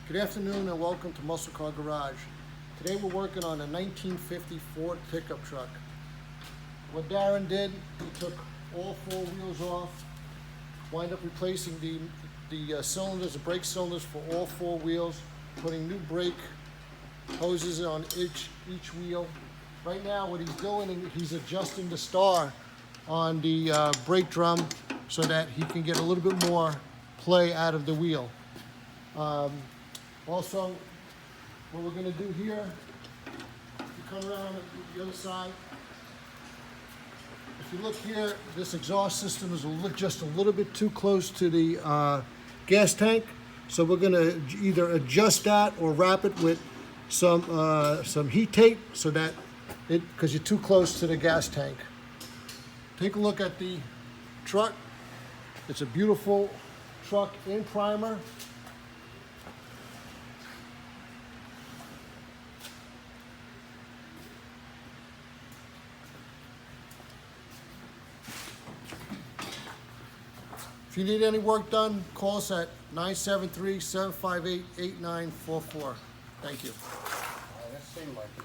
Good afternoon and welcome to MuscleCar Garage. Today we're working on a 1950 Ford pickup truck. What Darren did, he took all four wheels off, wind up replacing the cylinders, the brake cylinders for all four wheels, putting new brake hoses on each wheel. Right now what he's doing, he's adjusting the star on the brake drum so that he can get a little bit more play out of the wheel. Also, what we're going to do here, if you come around the other side, if you look here, this exhaust system is just a little bit too close to the gas tank. So we're going to either adjust that or wrap it with some heat tape so that because you're too close to the gas tank. Take a look at the truck. It's a beautiful truck in primer. If you need any work done, call us at 973-758-8944. Thank you. That seemed like it.